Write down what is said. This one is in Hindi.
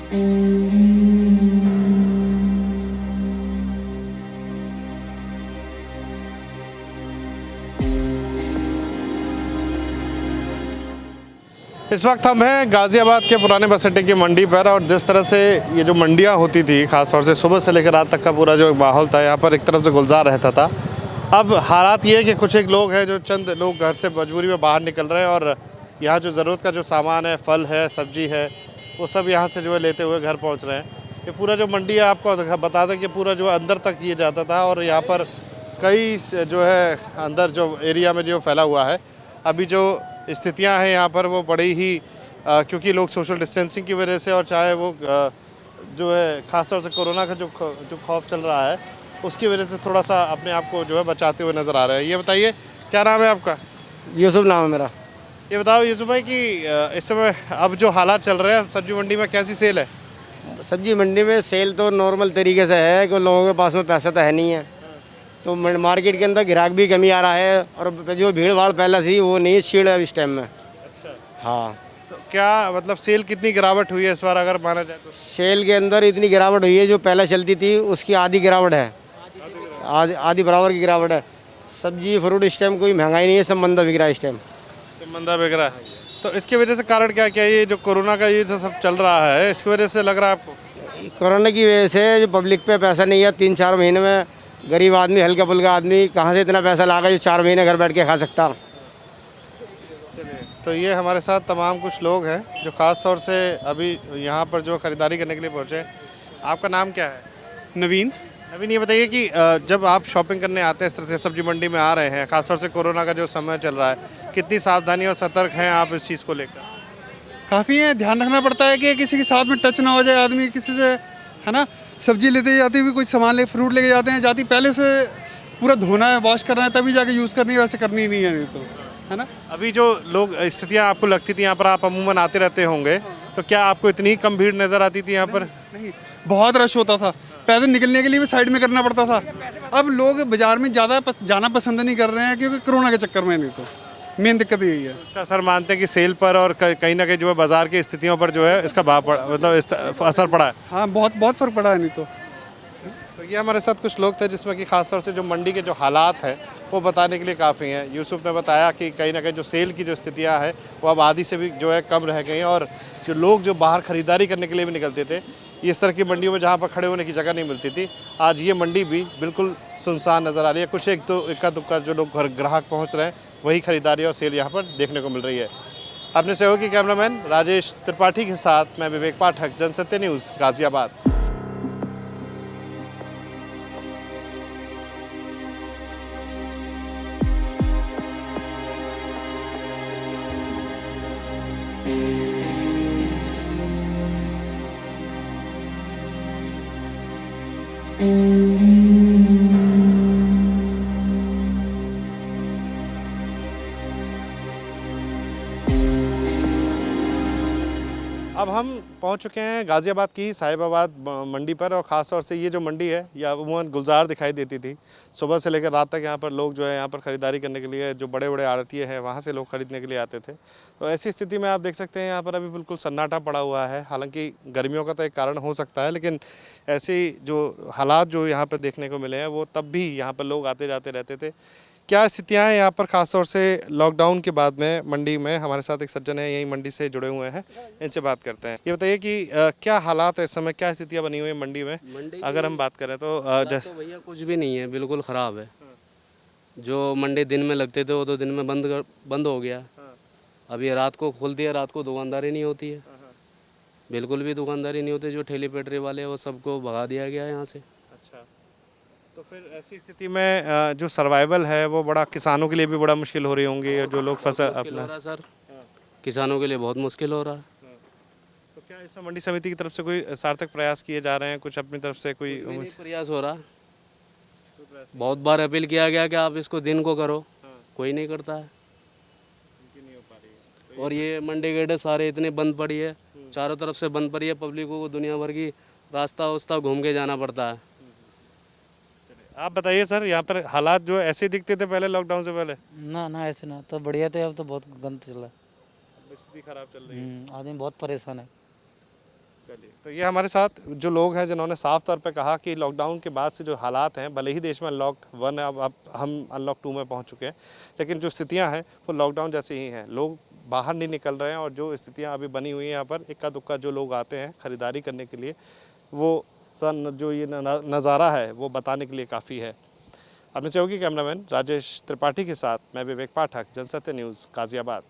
इस वक्त हम हैं गाज़ियाबाद के पुराने बस अड्डे की मंडी पर, और जिस तरह से ये जो मंडियाँ होती थी ख़ास तौर से सुबह से लेकर रात तक का पूरा जो माहौल था, यहाँ पर एक तरफ से गुलजार रहता था। अब हालात ये है कि कुछ एक लोग हैं, जो चंद लोग घर से मजबूरी में बाहर निकल रहे हैं और यहाँ जो ज़रूरत का जो सामान है, फल है, सब्जी है, वो सब यहाँ से जो है लेते हुए घर पहुँच रहे हैं। ये पूरा जो मंडी है, आपको बता दें कि पूरा जो अंदर तक ये जाता था, और यहाँ पर कई जो है अंदर जो एरिया में जो फैला हुआ है, अभी जो स्थितियां हैं यहाँ पर वो बड़ी ही क्योंकि लोग सोशल डिस्टेंसिंग की वजह से, और चाहे वो जो है ख़ासतौर से कोरोना का जो खौफ चल रहा है, उसकी वजह से थोड़ा सा अपने आप को जो है बचाते हुए नज़र आ रहे हैं। ये बताइए, क्या नाम है आपका? यूसुफ नाम है मेरा। ये बताओ यूसुफ भाई कि इस समय अब जो हालात चल रहे हैं सब्जी मंडी में, कैसी सेल है? सब्जी मंडी में सेल तो नॉर्मल तरीके से है कि लोगों के पास में पैसा तो है नहीं है, तो मार्केट के अंदर ग्राहक भी कमी आ रहा है, और जो भीड़ भाड़ पहले थी वो नहीं छीड़ है इस टाइम में। अच्छा, हाँ। तो क्या मतलब सेल कितनी गिरावट हुई है इस बार अगर माना जाए तो? सेल के अंदर इतनी गिरावट हुई है, जो पहले चलती थी उसकी आधी गिरावट है, आधी बराबर की गिरावट है। सब्जी फ्रूट इस टाइम कोई महंगाई नहीं है, सब मंदा बिक रहा है इस टाइम। तो मंदा बिक रहा है, तो इसकी वजह से कारण क्या क्या? ये जो कोरोना का ये जो सब चल रहा है, इसकी वजह से लग रहा है आपको? कोरोना की वजह से जो पब्लिक पे पैसा नहीं है, 3-4 महीने में गरीब आदमी, हल्का फुल्का आदमी कहाँ से इतना पैसा लागा जो 4 महीने घर बैठ के खा सकता। तो ये हमारे साथ तमाम कुछ लोग हैं जो ख़ास तौर से अभी यहाँ पर जो ख़रीदारी करने के लिए पहुँचे। आपका नाम क्या है? नवीन। नवीन, ये बताइए कि जब आप शॉपिंग करने आते हैं, इस तरह से सब्जी मंडी में आ रहे हैं, ख़ास तौर से कोरोना का जो समय चल रहा है, कितनी सावधानी और सतर्क हैं आप इस चीज़ को लेकर? काफ़ी है, ध्यान रखना पड़ता है कि किसी के साथ में टच ना हो जाए आदमी किसी से, है ना। सब्जी लेते जाते भी कुछ सामान फ्रूट लेके जाते हैं, जाती पहले से पूरा धोना है, वॉश करना है, तभी जाके यूज़ करनी है, वैसे करनी नहीं है नहीं तो, है ना। अभी जो लोग स्थितियाँ आपको लगती थी, यहाँ पर आप अमूमन आते रहते होंगे, तो क्या आपको इतनी कम भीड़ नज़र आती थी यहाँ पर? नहीं, बहुत रश होता था, पैदल निकलने के लिए भी साइड में करना पड़ता था। अब लोग बाज़ार में ज़्यादा जाना पसंद नहीं कर रहे हैं, क्योंकि कोरोना के चक्कर में। नहीं तो मेन दिक्कत यही है। इसका असर मानते हैं कि सेल पर और कहीं ना कहीं जो है बाज़ार की स्थितियों पर जो है इसका मतलब असर पड़ा है? हाँ, बहुत बहुत फ़र्क पड़ा है। नहीं तो ये हमारे साथ कुछ लोग थे जिसमें कि खास तौर से जो मंडी के जो हालात हैं वो बताने के लिए काफ़ी हैं। यूसुफ ने बताया कि कहीं ना कहीं जो सेल की जो स्थितियां हैं वो अब आधी से भी जो है कम रह गई हैं, और जो लोग जो बाहर ख़रीदारी करने के लिए भी निकलते थे, इस तरह की मंडियों में जहाँ पर खड़े होने की जगह नहीं मिलती थी, आज ये मंडी भी बिल्कुल सुनसान नज़र आ रही है। कुछ एक तो इक्का दुक्का जो लोग ग्राहक पहुँच रहे हैं, वही खरीदारी और सेल यहाँ पर देखने को मिल रही है। अपने सहयोगी कैमरामैन राजेश त्रिपाठी के साथ मैं विवेक पाठक, जनसत्य न्यूज़, गाज़ियाबाद। अब हम पहुंच चुके हैं गाज़ियाबाद की साहिबाबाद मंडी पर, और ख़ास तौर से ये जो मंडी है यह अमूमन गुलजार दिखाई देती थी। सुबह से लेकर रात तक यहाँ पर लोग जो है यहाँ पर ख़रीदारी करने के लिए, जो बड़े बड़े आड़तिये हैं वहाँ से लोग ख़रीदने के लिए आते थे। तो ऐसी स्थिति में आप देख सकते हैं यहाँ पर अभी बिल्कुल सन्नाटा पड़ा हुआ है। हालांकि गर्मियों का तो एक कारण हो सकता है, लेकिन ऐसे जो हालात जो यहाँ पर देखने को मिले हैं वो तब भी यहाँ पर लोग आते जाते रहते थे। क्या स्थितियाँ हैं यहाँ पर ख़ास तौर से लॉकडाउन के बाद में मंडी में? हमारे साथ एक सज्जन है, यही मंडी से जुड़े हुए हैं, इनसे बात करते हैं। ये बताइए कि क्या हालात है इस समय, क्या स्थितियाँ बनी हुई है मंडी में? अगर हम बात करें तो जैसे तो भैया कुछ भी नहीं है, बिल्कुल ख़राब है। जो मंडी दिन में लगते थे वो तो दिन में बंद हो गया। अभी रात को खोलती है, रात को दुकानदारी नहीं होती है, बिल्कुल भी दुकानदारी नहीं होती। जो ठेली पेटरी वाले हैं वो सबको भगा दिया गया है यहाँ से। तो फिर ऐसी स्थिति में जो सर्वाइवल है वो बड़ा, किसानों के लिए भी बड़ा मुश्किल हो रही होंगी, जो लोग फसल अपना। सर, किसानों के लिए बहुत मुश्किल हो रहा है। तो क्या इसमें मंडी समिति की तरफ से कोई सार्थक प्रयास किए जा रहे हैं, कुछ अपनी तरफ से कोई प्रयास हो रहा? बहुत बार अपील किया गया कि आप इसको दिन को करो, कोई नहीं करता है। और ये मंडी गेट सारे इतने बंद पड़ी है, चारों तरफ से बंद पड़ी है, पब्लिक को दुनिया भर की रास्ता वास्ता घूम के जाना पड़ता है। आप बताइए सर, यहाँ पर हालात जो ऐसे दिखते थे पहले लॉकडाउन से पहले? ना ऐसे ना, तो बढ़िया थे, अब तो बहुत गंद चल रहा है, स्थिति खराब चल रही है। आदमी बहुत परेशान है। चलिए, तो ये हमारे साथ जो लोग हैं जिन्होंने साफ तौर पे कहा कि लॉकडाउन के बाद से जो हालात हैं, भले ही देश में अनलॉक 1 है, अब हम अनलॉक 2 में पहुंच चुके हैं, लेकिन जो स्थितियां हैं वो लॉकडाउन जैसी ही हैं। लोग बाहर नहीं निकल रहे हैं और जो स्थितियां अभी बनी हुई हैं यहाँ पर, इक्का दुक्का जो लोग आते हैं खरीदारी करने के लिए, वो जो ये नज़ारा है वो बताने के लिए काफ़ी है। अपने सहयोगी कैमरामैन राजेश त्रिपाठी के साथ मैं विवेक पाठक, जनसत्य न्यूज़, गाज़ियाबाद।